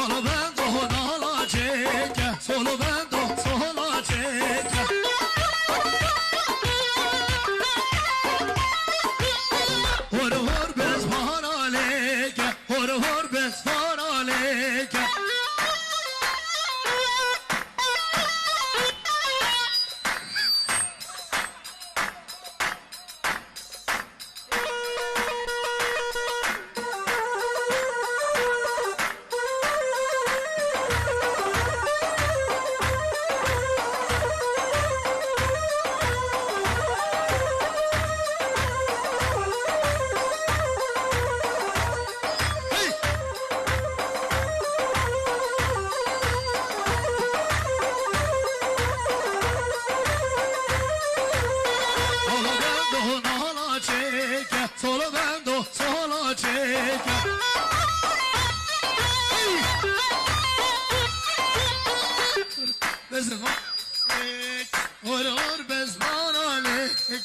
Solo vendo dalla cieca, solo vendo sola cieca. Hor hor bez paraleke, hor hor bez paraleke. Solo vendo sola cieca. Bez hor hor bez paraleke.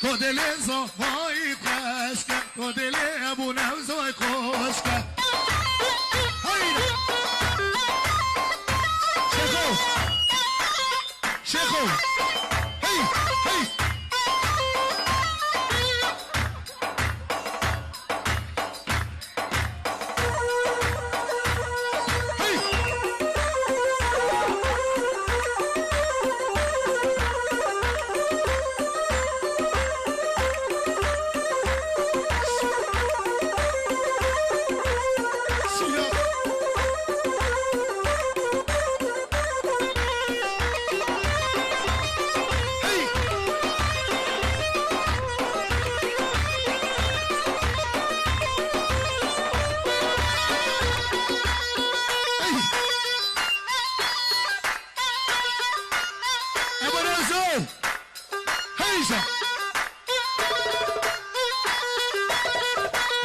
تو دل زفای خشکه، تو دل ابو نوزای خوشکه. شیخو هی هی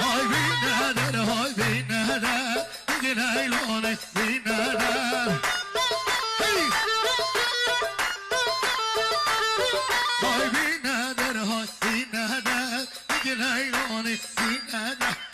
Ay, bin eder, hay bin eder, bin eder, bin eder.